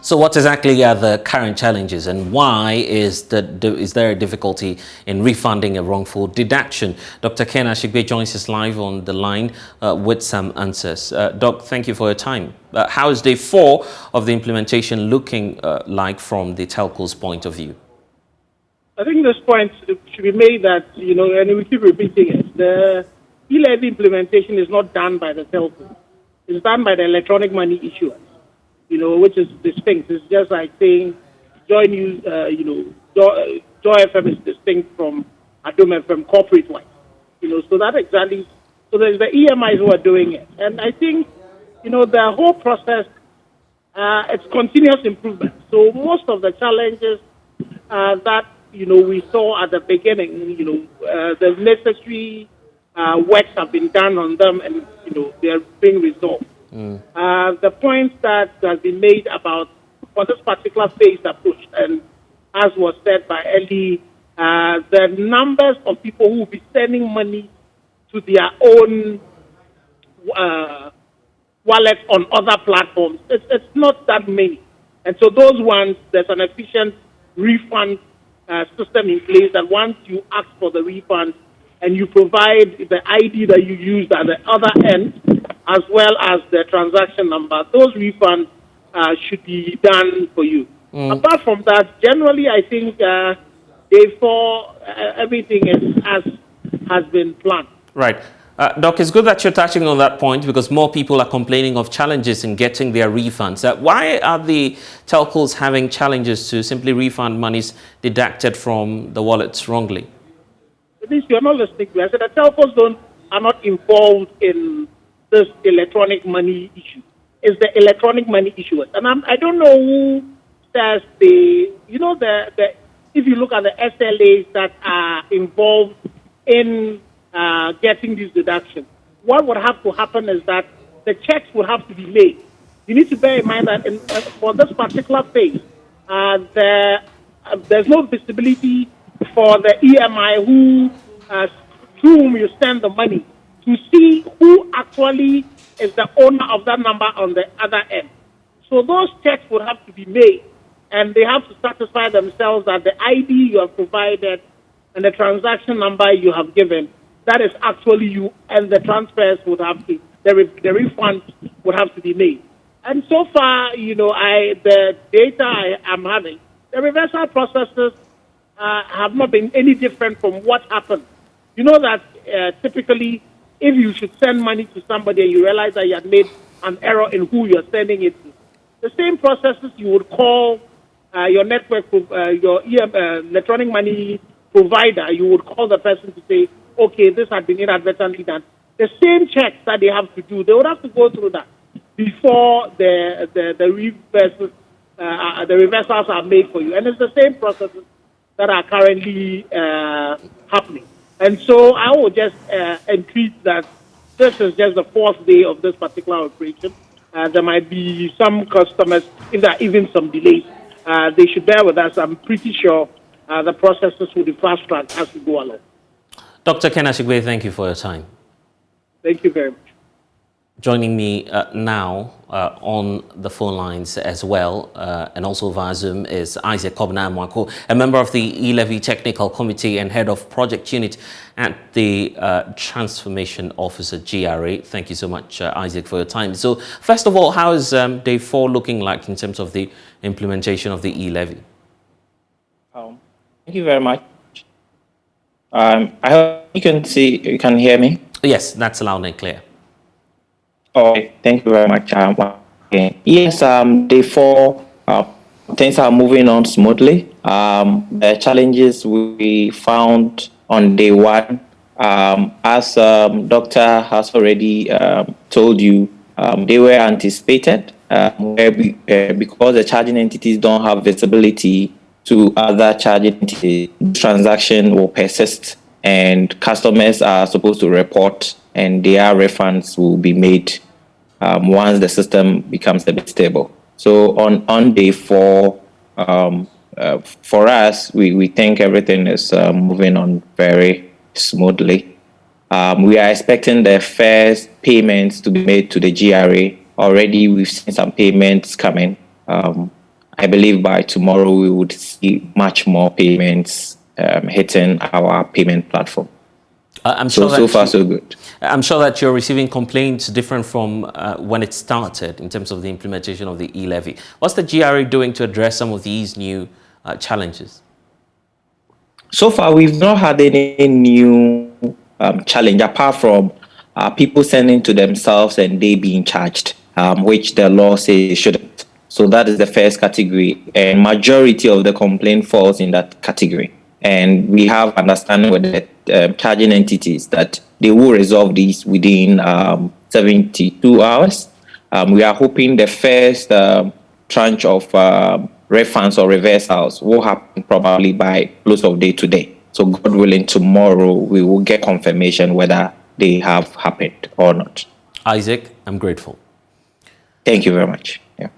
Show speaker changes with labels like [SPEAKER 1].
[SPEAKER 1] So what exactly are the current challenges, and why is there a difficulty in refunding a wrongful deduction? Dr. Ken Ashigbe joins us live on the line with some answers. Doc, thank you for your time. How is day 4 of the implementation looking like from the telco's point of view?
[SPEAKER 2] I think this point should be made that, and we keep repeating it, the E-Levy implementation is not done by the telco. It's done by the electronic money issuers, which is distinct. It's just like saying Joy News, Joy FM is distinct from Adom FM corporate-wise. So that exactly, so there's the EMIs who are doing it. And I think, the whole process, it's continuous improvement. So most of the challenges that we saw at the beginning, the necessary works have been done on them, and they're being resolved. The point that has been made about for this particular phased approach, and as was said by Ellie, the numbers of people who will be sending money to their own wallets on other platforms, it's not that many. And so those ones, there's an efficient refund system in place that once you ask for the refund and you provide the ID that you used at the other end, as well as the transaction number, those refunds should be done for you. Apart from that, generally, I think day 4, everything has been planned.
[SPEAKER 1] Right. Doc, it's good that you're touching on that point because more people are complaining of challenges in getting their refunds. Why are the telcos having challenges to simply refund monies deducted from the wallets wrongly?
[SPEAKER 2] You're not listening to me. I said the telcos are not involved in this electronic money issue. It's the electronic money issuers. And I don't know who says if you look at the SLAs that are involved in getting these deductions, what would have to happen is that the checks would have to be made. You need to bear in mind that for this particular phase, there's no visibility for the EMI to whom you send the money to see who actually is the owner of that number on the other end. So those checks would have to be made, and they have to satisfy themselves that the ID you have provided and the transaction number you have given, that is actually you, and the transfers would have to, the refunds would have to be made. And so far, the data I am having, the reversal processes have not been any different from what happened. You know that typically, if you should send money to somebody and you realize that you had made an error in who you're sending it to, the same processes you would call your network, your electronic money provider, you would call the person to say, okay, this had been inadvertently done. The same checks that they have to do, they would have to go through that before the reversals are made for you. And it's the same processes that are currently happening. And so I will just entreat that this is just the 4th day of this particular operation. There might be some customers, if there are even some delays, they should bear with us. I'm pretty sure the processes will be fast-tracked as we go along.
[SPEAKER 1] Dr. Ken Ashigbe, thank you for your time.
[SPEAKER 2] Thank you very much.
[SPEAKER 1] Joining me now on the phone lines as well, and also via Zoom, is Isaac Kobna-Mwako, a member of the E-Levy Technical Committee and Head of Project Unit at the Transformation Office at GRA. Thank you so much, Isaac, for your time. So, first of all, how is day 4 looking like in terms of the implementation of the E-Levy?
[SPEAKER 3] Thank you very much. I hope you can hear me.
[SPEAKER 1] Yes, that's loud and clear.
[SPEAKER 3] Okay, thank you very much. Yes, day 4, things are moving on smoothly. The challenges we found on day 1, as Doctor has already told you, they were anticipated because the charging entities don't have visibility to other charging entities. Transaction will persist, and customers are supposed to report, and their refunds will be made once the system becomes a bit stable. So on day 4, for us, we think everything is moving on very smoothly. We are expecting the first payments to be made to the GRA. Already we've seen some payments coming. I believe by tomorrow we would see much more payments hitting our payment platform.
[SPEAKER 1] I'm sure
[SPEAKER 3] so far so good.
[SPEAKER 1] I'm sure that you're receiving complaints different from when it started in terms of the implementation of the E-Levy. What's the GRA doing to address some of these new challenges?
[SPEAKER 3] So far, we've not had any new challenge apart from people sending to themselves and they being charged, which the law says shouldn't. So that is the first category, and majority of the complaint falls in that category. And we have understanding with the charging entities that they will resolve these within 72 hours. We are hoping the first tranche of refunds or reversals will happen probably by close of day today. So God willing, tomorrow we will get confirmation whether they have happened or not.
[SPEAKER 1] Isaac, I'm grateful.
[SPEAKER 3] Thank you very much. Yeah.